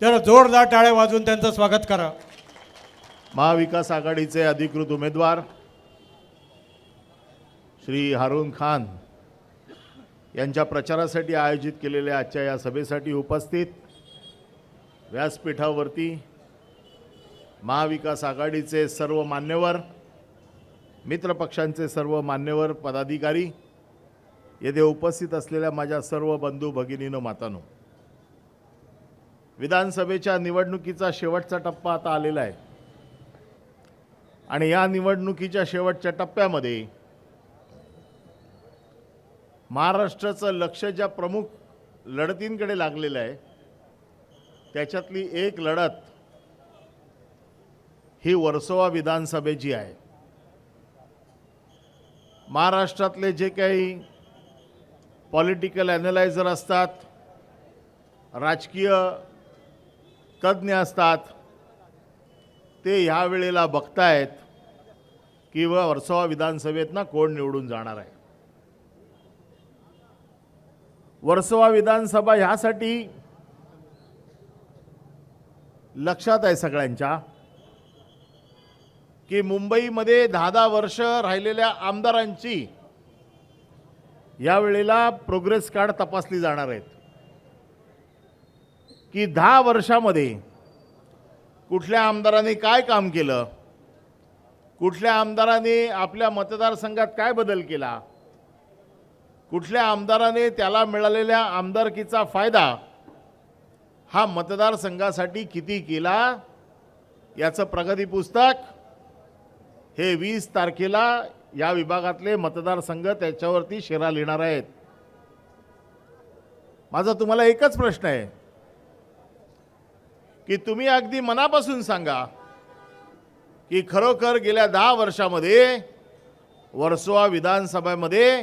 जरा जोरदार टाळ्या वाजवून त्यांचं स्वागत करा. महाविकास आघाडीचे अधिकृत उमेदवार श्री हारून खान यांच्या प्रचारासाठी आयोजित केलेल्या आजच्या या सभेसाठी उपस्थित व्यासपीठावरती महाविकास आघाडीचे सर्व मान्यवर, मित्रपक्षांचे सर्व मान्यवर पदाधिकारी, येथे उपस्थित असलेल्या माझ्या सर्व बंधू भगिनीनो मातांनो, विधानसभेच्या निवडणुकीचा शेवटचा टप्पा आता आलेला आहे आणि या निवडणुकीच्या शेवटच्या टप्प्यामध्ये महाराष्ट्राचं लक्ष ज्या प्रमुख लढतींकडे लागलेलं आहे त्याच्यातली एक लढत ही वर्सोवा विधानसभेची आहे. महाराष्ट्रातले जे काही पॉलिटिकल ॲनालायझर असतात, राजकीय तज्ज्ञ असतात, ते ह्या वेळेला बघतायत की वर्सोवा विधानसभेतनं कोण निवडून जाणार आहे. वर्सोवा विधानसभा ह्यासाठी लक्षात आहे सगळ्यांच्या की मुंबईमध्ये 10 वर्ष राहिलेल्या आमदारांची या वेळेला प्रोग्रेस कार्ड तपासली जाणार आहेत की 10 वर्षामध्ये कुठल्या आमदाराने काय काम केलं, कुठल्या आमदाराने आपल्या मतदारसंघात काय बदल केला, कुठल्या आमदाराने त्याला मिळालेल्या आमदारकीचा फायदा हा मतदारसंघासाठी किती केला, याचं प्रगती पुस्तक हे 20 तारखेला या विभागातले मतदारसंघ त्याच्यावरती शेरा लिहिणार आहेत. माझा तुम्हाला एकच प्रश्न आहे की तुम्ही अगदी मनापासून सांगा की खरोखर गेल्या 10 वर्षामध्ये वर्सोवा विधानसभेमध्ये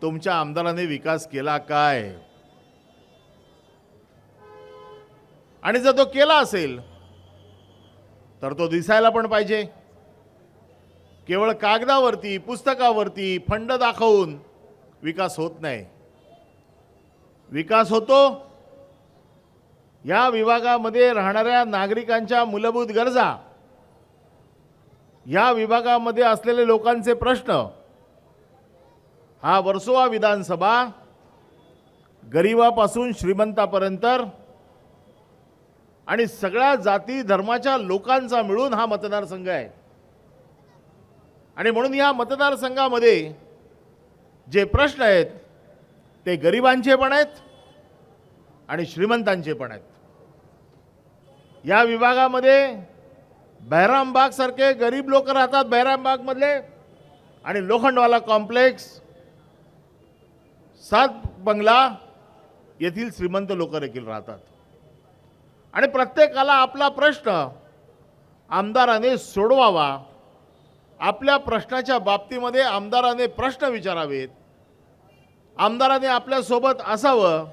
तुमच्या आमदारांनी विकास केला काय? आणि जर तो केला असेल तर तो दिसायला पण पाहिजे. केवळ कागदावरती, पुस्तकावरती फंड दाखवून विकास होत नाही. विकास होतो या विभागामध्ये राहणाऱ्या नागरिकांच्या मूलभूत गरजा, या विभागामध्ये असलेले लोकांचे प्रश्न, हा वर्सोवा विधानसभा गरिबापासून श्रीमंतापर्यंत आणि सगळ्या जाती धर्माच्या लोकांचा मिळून हा मतदारसंघ आहे. आणि म्हणून या मतदारसंघामध्ये जे प्रश्न आहेत ते गरिबांचे पण आहेत आणि श्रीमंतांचे पण आहेत. या विभागामध्ये बहिरामबाग सारखे गरीब लोक राहतात, बहिरामबाग मधले, आणि लोखंडवाला कॉम्प्लेक्स, 7 बंगला येथील श्रीमंत लोक देखील राहतात. आणि प्रत्येकाला आपला प्रश्न आमदाराने सोडवावा. आपल्या प्रश्नाच्या बाबतीमध्ये आमदाराने प्रश्न विचारावेत, आमदाराने आपल्या सोबत असावं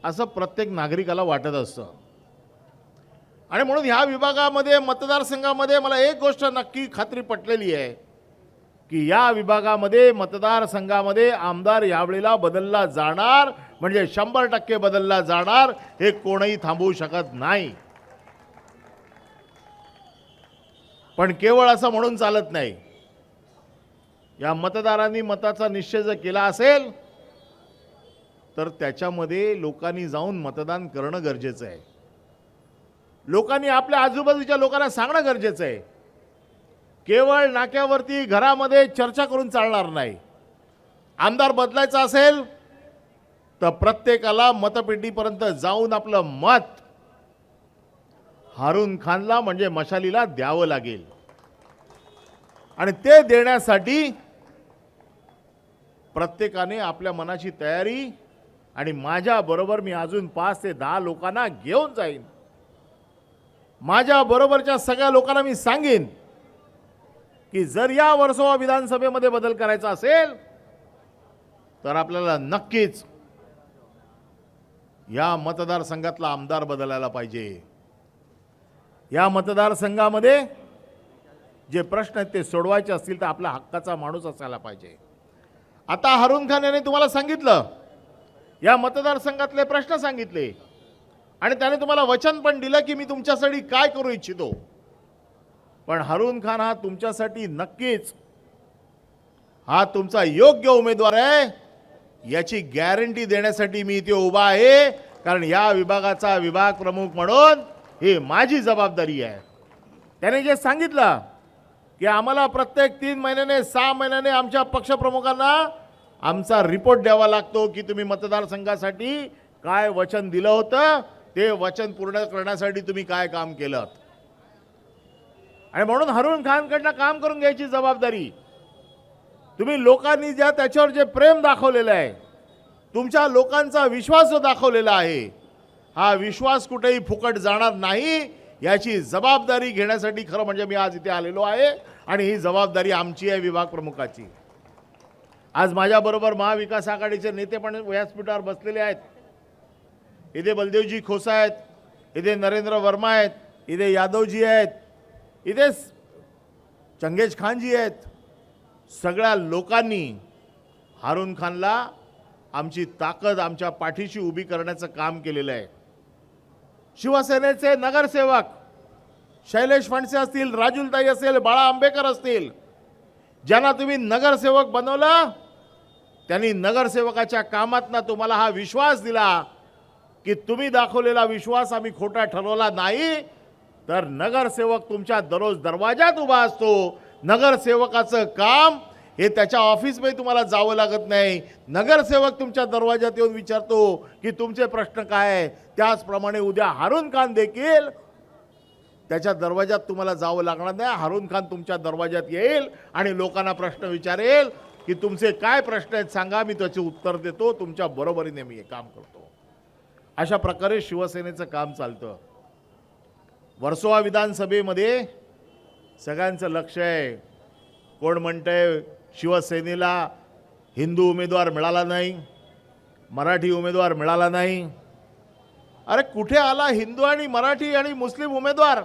असं प्रत्येक नागरिकाला वाटत असतं. आणि म्हणून ह्या विभागामध्ये, मतदारसंघामध्ये मला एक गोष्ट नक्की खात्री पटलेली आहे की या विभागामध्ये, मतदारसंघामध्ये आमदार यावेळेला बदलला जाणार, म्हणजे 100% बदलला जाणार, हे कोणीही थांबवू शकत नाही. पण केवळ असं म्हणून चालत नाही. या मतदारांनी मताचा निश्चय जर केला असेल तर त्याच्यामध्ये लोकांनी जाऊन मतदान करणं गरजेचं आहे. लोकांनी आपल्या आजूबाजूच्या लोकांना सांगणं गरजेचं आहे. केवळ नाक्यावरती, घरामध्ये चर्चा करून चालणार नाही. आमदार बदलायचा असेल तर प्रत्येकाला मतपेटीपर्यंत जाऊन आपलं मत हारून खानला, म्हणजे मशालीला द्यावं लागेल. आणि ते देण्यासाठी प्रत्येकाने आपल्या मनाची तयारी, आणि माझ्याबरोबर मी अजून 5 ते 10 लोकांना घेऊन जाईन. माझ्या बरोबरच्या सगळ्या लोकांना मी सांगेन की जर या वर्सोवा विधानसभेमध्ये बदल करायचा असेल तर आपल्याला नक्कीच या मतदारसंघातला आमदार बदलायला पाहिजे. या मतदारसंघामध्ये जे प्रश्न आहेत ते सोडवायचे असतील तर आपला हक्काचा माणूस असायला पाहिजे. आता हारून खान यांनी तुम्हाला सांगितलं, या मतदारसंघातले प्रश्न सांगितले. आणि त्याने तुम्हाला वचन पण दिलं की मी तुमच्यासाठी काय करू इच्छितो. पण हारून खान हा तुमच्यासाठी नक्कीच हा तुमचा योग्य उमेदवार आहे याची गॅरंटी देण्यासाठी मी इथे उभा आहे. कारण या विभागाचा विभाग प्रमुख म्हणून ही माझी जबाबदारी आहे. त्याने जे सांगितलं की आम्हाला प्रत्येक 3 महिन्याने 6 महिन्याने आमच्या पक्षप्रमुखांना आमचा रिपोर्ट द्यावा लागतो की तुम्ही मतदारसंघासाठी काय वचन दिलं होतं, ते वचन पूर्ण करण्यासाठी तुम्ही काय काम केलं. आणि म्हणून हारून खानकडनं काम करून घ्यायची जबाबदारी. तुम्ही लोकांनी ज्या त्याच्यावर जे प्रेम दाखवलेलं आहे, तुमच्या लोकांचा विश्वास जो दाखवलेला आहे, हा विश्वास कुठेही फुकट जाणार नाही याची जबाबदारी घेण्यासाठी खरं म्हणजे मी आज इथे आलेलो आहे. आणि ही जबाबदारी आमची आहे, विभाग प्रमुखाची. आज माझ्याबरोबर महाविकास आघाडीचे नेते पण व्यासपीठावर बसलेले आहेत. इथे बलदेवजी खोसा आहेत, इथे नरेंद्र वर्मा आहेत, इथे यादवजी आहेत, इथे चंगेज खानजी आहेत. सगळ्या लोकांनी हारून खानला आमची ताकद आमच्या पाठीशी उभी करण्याचं काम केलेलं आहे. शिवसेनेचे नगरसेवक शैलेश फणसे असतील, राजुलताई असेल, बाळा आंबेकर असतील, ज्यांना तुम्ही नगरसेवक बनवलं, त्यांनी नगरसेवकाच्या कामातनं तुम्हाला हा विश्वास दिला की तुम्ही दाखवलेला विश्वास आम्ही खोटा ठरवला नाही. तर नगरसेवक तुमच्या दररोज दरवाजात उभा असतो. नगरसेवकाचं काम हे त्याच्या ऑफिसमध्ये तुम्हाला जावं लागत नाही. नगरसेवक तुमच्या दरवाजात येऊन विचारतो की तुमचे प्रश्न काय आहे. त्याचप्रमाणे उद्या हारून खान देखील त्याच्या दरवाजात तुम्हाला जावं लागणार नाही. हारून खान तुमच्या दरवाजात येईल आणि लोकांना प्रश्न विचारेल की तुमचे काय प्रश्न आहेत सांगा, मी त्याचे उत्तर देतो, तुमच्या बरोबरीने मी हे काम करतो. अशा प्रकारे शिवसेनेचं काम चालतं. वर्सोवा विधानसभेमध्ये सगळ्यांचं लक्ष आहे. कोण म्हणतंय शिवसेनेला हिंदू उमेदवार मिळाला नाही, मराठी उमेदवार मिळाला नाही. अरे कुठे आला हिंदू आणि मराठी आणि मुस्लिम उमेदवार?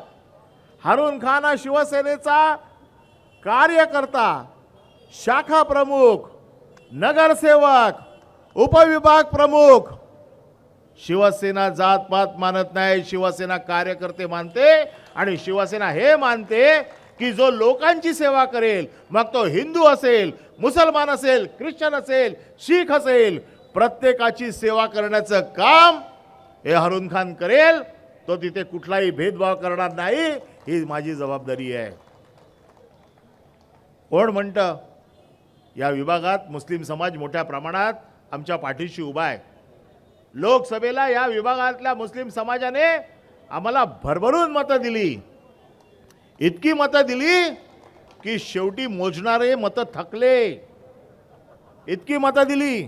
हारून खान हा शिवसेनेचा कार्यकर्ता, शाखा प्रमुख, नगरसेवक, उपविभाग प्रमुख. शिवसेना जातपात मानत नाही, शिवसेना कार्यकर्ते मानते. आणि शिवसेना हे मानते की जो लोकांची सेवा करेल, मग तो हिंदू असेल, मुसलमान असेल, ख्रिश्चन असेल, शीख असेल, प्रत्येकाची सेवा करण्याचं काम हे हारून खान करेल. तो तिथे कुठलाही भेदभाव करणार नाही. ही माझी जबाबदारी आहे. कोण म्हणतं या विभागात मुस्लिम समाज मोठ्या प्रमाणात आमच्या पाठीशी उभा आहे. लोकसभेला या विभागातल्या मुस्लिम समाजाने आम्हाला भरभरून मतं दिली. इतकी मतं दिली की शेवटी मोजणारे मतं थकले. इतकी मतं दिली.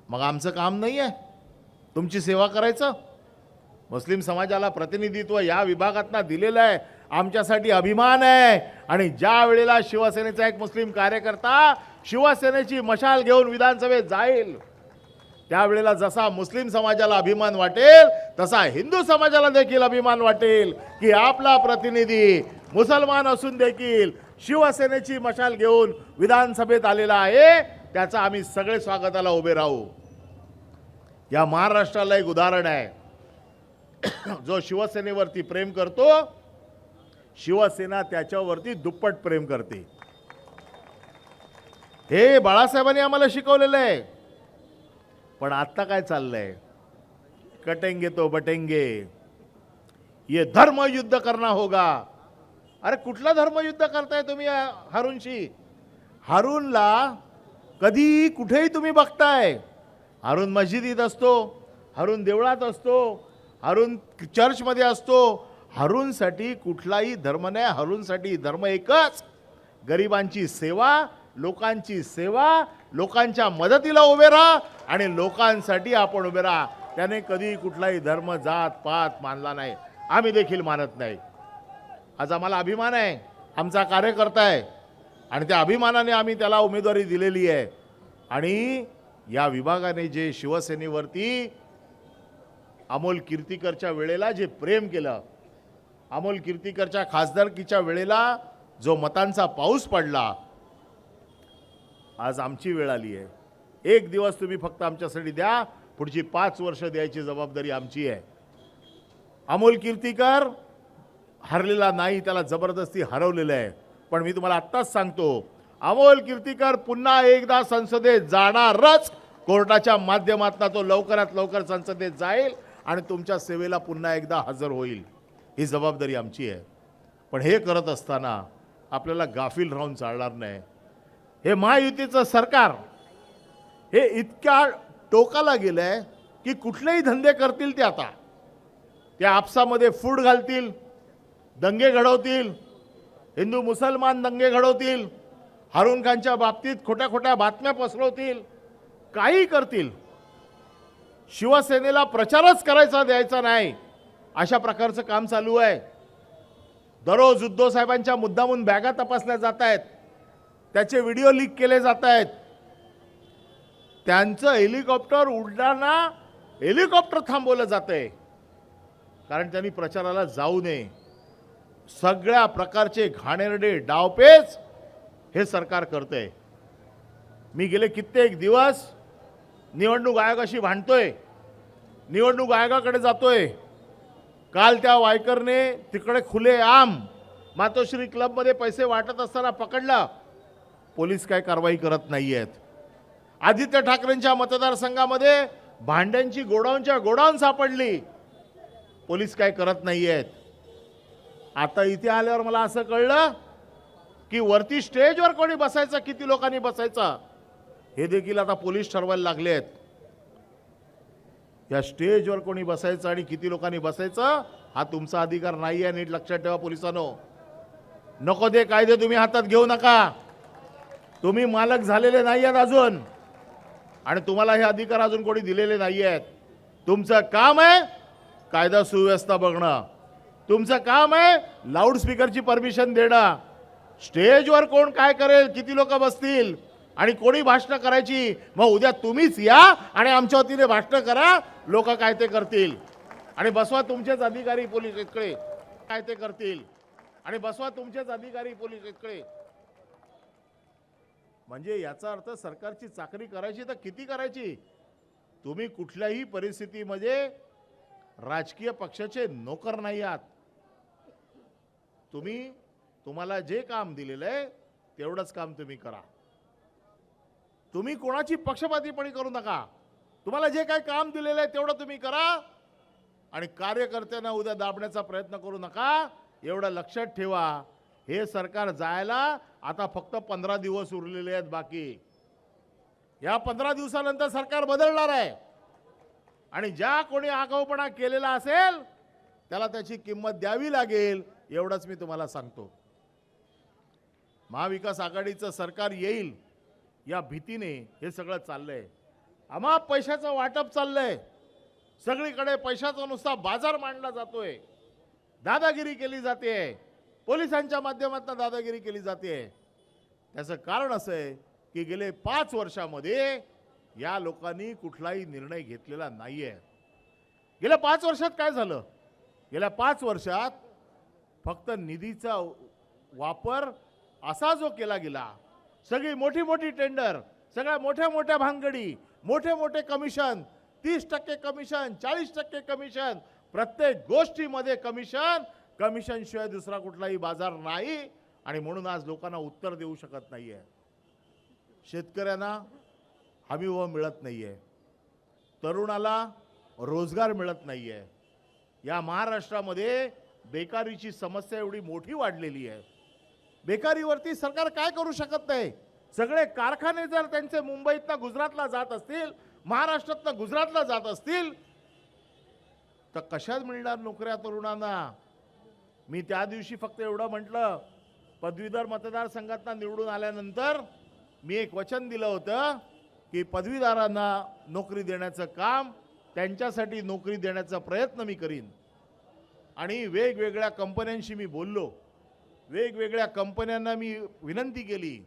मग आमचं काम नाही आहे तुमची सेवा करायचं? मुस्लिम समाजाला प्रतिनिधित्व या विभागातनं दिलेलं आहे, आमच्यासाठी अभिमान आहे. आणि ज्या वेळेला शिवसेनेचा एक मुस्लिम कार्यकर्ता शिवसेनेची मशाल घेऊन विधानसभेत जाईल, त्यावेळेला जसा मुस्लिम समाजाला अभिमान वाटेल तसा हिंदू समाजाला देखील अभिमान वाटेल की आपला प्रतिनिधी मुसलमान असून देखील शिवसेनेची मशाल घेऊन विधानसभेत आलेला आहे. त्याचा आम्ही सगळे स्वागताला उभे राहू. या महाराष्ट्राला एक उदाहरण आहे. जो शिवसेनेवरती प्रेम करतो, शिवसेना त्याच्यावरती दुप्पट प्रेम करते. हे बाळासाहेबांनी आम्हाला शिकवलेलं आहे. पण आता काय चाललंय? कटेंगे तो बटेंगे, ये धर्म युद्ध करना होगा. अरे कुठला धर्मयुद्ध करताय तुम्ही हारूनशी? हारूनला कधी कुठेही तुम्ही बघताय, हारून मस्जिदीत असतो, हारून देवळात असतो, हारून चर्चमध्ये असतो. हारूनसाठी कुठलाही धर्म नाही. हारूनसाठी धर्म एकच, गरिबांची सेवा, लोकांची सेवा, लोकांच्या मदतीला उभे राहा आणि लोकांसाठी आपण उभे राहा. त्याने कधी कुठलाही धर्म, जात पात मानला नाही. आम्ही देखील मानत नाही. आज आम्हाला अभिमान आहे, आमचा कार्यकर्ता आहे आणि त्या अभिमानाने आम्ही त्याला उमेदवारी दिलेली आहे. आणि या विभागाने जे शिवसेनेवरती अमोल कीर्तीकरच्या वेळेला जे प्रेम केलं, अमोल कीर्तीकरच्या खासदारकीच्या वेळेला जो मतांचा पाऊस पडला, आज आमची वेळ आली आहे. एक दिवस तुम्ही फक्त आमच्यासाठी द्या. पुढची 5 वर्ष द्यायची जबाबदारी आमची आहे. अमोल कीर्तीकर हरलेला नाही, त्याला जबरदस्ती हरवलेलं आहे. पण मी तुम्हाला आत्ताच सांगतो, अमोल कीर्तीकर पुन्हा एकदा संसदेत जाणारच. कोर्टाच्या माध्यमातून तो लवकरात लवकर संसदेत जाईल आणि तुमच्या सेवेला पुन्हा एकदा हजर होईल. ही जबाबदारी आमची आहे. पण हे करत असताना आपल्याला गाफील राहून चालणार नाही. हे महायुतीचं सरकार हे इतक्या टोकाला गेलंय की कुठलेही धंदे करतील ते आता. त्या आपसामध्ये फूट घालतील, दंगे घडवतील, हिंदू मुसलमान दंगे घडवतील, हारून खानच्या बाबतीत खोट्या खोट्या बातम्या पसरवतील, काही करतील. शिवसेनेला प्रचारच करायचा द्यायचा नाही, अशा प्रकारचं काम चालू आहे. दररोज उद्धव साहेबांच्या मुद्दामून बॅगा तपासल्या जात आहेत, त्याचे व्हिडिओ लीक केले जात आहेत. त्यांचं हेलिकॉप्टर उडताना हेलिकॉप्टर थांबवलं जातंय कारण त्यांनी प्रचाराला जाऊ नये. सगळ्या प्रकारचे घाणेरडे डावपेच हे सरकार करतंय. मी गेले कित्येक दिवस निवडणूक आयोगाशी भांडतोय, निवडणूक आयोगाकडे जातोय. काल त्या वायकरने तिकडे खुलेआम मातोश्री क्लबमध्ये पैसे वाटत असताना पकडला. पोलीस काय कारवाई करत नाहीयेत. आदित्य ठाकरेंच्या मतदारसंघामध्ये भांड्यांची गोडाऊन सापडली, पोलीस काय करत नाहीयेत. आता इथे आल्यावर मला असं कळलं की वरती स्टेजवर कोणी बसायचं, किती लोकांनी बसायचं हे देखील आता पोलीस ठरवायला लागलेत. या स्टेजवर कोणी बसायचं आणि किती लोकांनी बसायचं हा तुमचा अधिकार नाही आहे. नीट लक्षात ठेवा पोलिसांनो. नको ते कायदे तुम्ही हातात घेऊ नका. तुम्ही मालक झालेले नाही आहेत अजून आणि तुम्हाला हे अधिकार अजून कोणी दिलेले नाही आहेत. तुमचं काम आहे कायदा सुव्यवस्था बघणं, तुमचं काम आहे लाऊडस्पीकरची परमिशन देणं. स्टेजवर कोण काय करेल, किती लोक बसतील आणि कोणी भाषणं करायची, मग उद्या तुम्हीच या आणि आमच्या वतीने भाषणं करा. लोक काय ते करतील आणि बसवा तुमचेच अधिकारी पोलीस इकडे काय ते करतील आणि बसवा तुमचेच अधिकारी पोलीस इकडे. म्हणजे याचा अर्थ सरकारची चाकरी करायची तर किती करायची. तुम्ही कुठल्याही परिस्थितीमध्ये राजकीय पक्षाचे नोकर नाही आहात. तुम्हाला जे काम दिलेलं आहे तेवढंच काम तुम्ही करा. तुम्ही कोणाची पक्षपातीपणी करू नका. तुम्हाला जे काही काम दिलेलं आहे तेवढं तुम्ही करा आणि कार्यकर्त्यांना उद्या दाबण्याचा प्रयत्न करू नका. एवढं लक्षात ठेवा. हे सरकार जायला आता फक्त 15 दिवस उरलेले आहेत बाकी. या 15 दिवसानंतर सरकार बदलणार आहे आणि ज्या कोणी आगाऊपणा केलेला असेल त्याला त्याची किंमत द्यावी लागेल. एवढंच मी तुम्हाला सांगतो. महाविकास आघाडीचं सरकार येईल या भीतीने हे सगळं चाललंय. अमाप पैशाचं वाटप चाललंय. सगळीकडे पैशाचा नुसता बाजार मांडला जातोय. दादागिरी केली जाते, पोलिसांच्या माध्यमातून दादागिरी केली जाते. त्याचं कारण असं आहे की गेले 5 वर्षामध्ये या लोकांनी कुठलाही निर्णय घेतलेला नाहीये. गेल्या 5 वर्षात काय झालं? गेल्या 5 वर्षात फक्त निधीचा वापर असा जो केला गेला, सगळी मोठी मोठी टेंडर, सगळ्या मोठ्या मोठ्या भानगडी, मोठे मोठे कमिशन, 30% कमिशन, 40% कमिशन, प्रत्येक गोष्टीमध्ये कमिशन शिवाय दुसरा कुठलाही बाजार नाही. आणि म्हणून आज लोकांना उत्तर देऊ शकत नाहीये. शेतकऱ्यांना हमीभाव मिळत नाहीये, तरुणाला रोजगार मिळत नाहीये. या महाराष्ट्रामध्ये बेकारीची समस्या एवढी मोठी वाढलेली आहे. बेकारीवरती सरकार काय करू शकत नाही. सगळे कारखाने जर त्यांचे मुंबईतनं गुजरातला जात असतील, महाराष्ट्रातनं गुजरातला जात असतील तर कशात मिळणार नोकऱ्या तरुणांना. मी त्या दिवशी फक्त एवढं म्हटलं, पदवीधर मतदारसंघातनं निवडून आल्यानंतर मी एक वचन दिलं होतं की पदवीधरांना नोकरी देण्याचं काम, त्यांच्यासाठी नोकरी देण्याचा प्रयत्न मी करीन. आणि वेगवेगळ्या कंपन्यांशी मी बोललो, वेगवेगळ्या कंपन्यांना मी विनंती केली.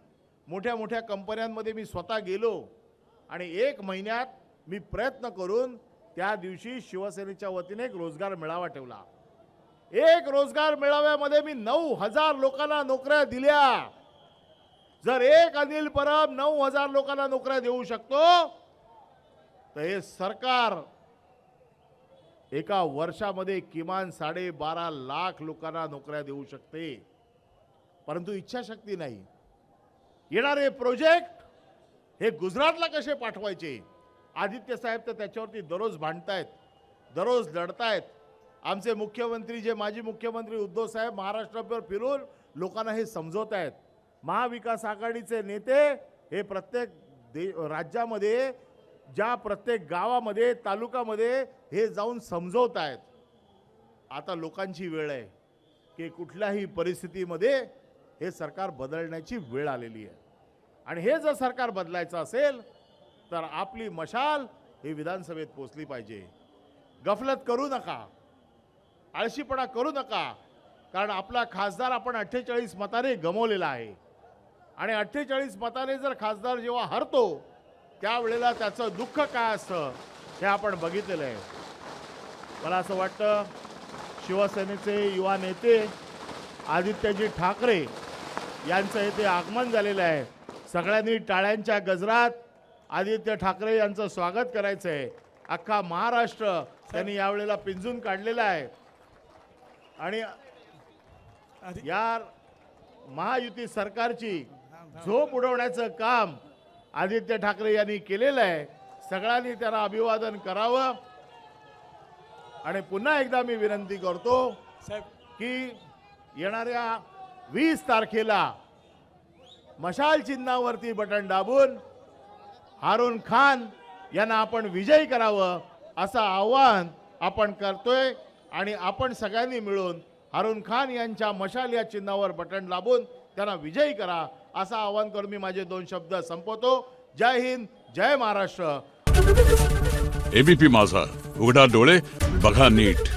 मोठ्या मोठ्या कंपन्यांमध्ये मी स्वतः गेलो आणि 1 महिन्यात मी प्रयत्न करून त्या दिवशी शिवसेनेच्या वतीने एक रोजगार मेळावा ठेवला. एक रोजगार मेळाव्यामध्ये मी 9,000 लोकांना नोकऱ्या दिल्या. जर एक अनिल परब 9,000 लोकांना नोकऱ्या देऊ शकतो तर हे सरकार एका वर्षामध्ये किमान 12.5 लाख लोकांना नोकऱ्या देऊ शकते, परंतु इच्छाशक्ती नाही. येणारे प्रोजेक्ट हे गुजरातला कसे पाठवायचे, आदित्य साहेब तर त्याच्यावरती दररोज भांडतायत, दररोज लढतायत. आमचे मुख्यमंत्री जे माजी मुख्यमंत्री उद्धव साहेब महाराष्ट्राभर फिरून लोकांना हे समजवत आहेत. महाविकास आघाडीचे नेते हे प्रत्येक राज्यामध्ये, ज्या प्रत्येक गावामध्ये तालुक्यामध्ये हे जाऊन समजवत आहेत. आता लोकांची वेळ आहे की कुठल्याही परिस्थितीमध्ये हे सरकार बदलण्याची वेळ आलेली आहे. आणि हे जर सरकार बदलायचं असेल तर आपली मशाल ही विधानसभेत पोचली पाहिजे. गफलत करू नका, आळशीपणा करू नका, कारण आपला खासदार आपण 48 मताने गमावलेला आहे. आणि 48 मताने जर खासदार जेव्हा हरतो त्यावेळेला त्याचं दुःख काय असतं हे आपण बघितलेलं आहे. मला असं वाटतं शिवसेनेचे युवा नेते आदित्यजी ठाकरे यांचं इथे आगमन झालेलं आहे. सगळ्यांनी टाळ्यांच्या गजरात आदित्य ठाकरे यांचं स्वागत करायचं आहे. अख्खा महाराष्ट्र त्यांनी यावेळेला पिंजून काढलेला आहे. आणि या महायुती सरकारची झोप उडवण्याचं काम आदित्य ठाकरे यांनी केलेलं आहे. सगळ्यांनी त्यांना अभिवादन करावं. आणि पुन्हा एकदा मी विनंती करतो साहेब, की येणाऱ्या 20 तारखेला मशाल चिन्हावरती बटन दाबून हारून खान यांना आपण विजयी करावं असं आव्हान आपण करतोय. आणि आपण सगळ्यांनी मिळून हारून खान यांच्या मशाल या चिन्हावर बटन दाबून त्यांना विजयी करा असं आवाहन करून मी माझे 2 शब्द संपवतो. जय हिंद, जय महाराष्ट्र. एबीपी माझा, उघडा डोळे बघा नीट.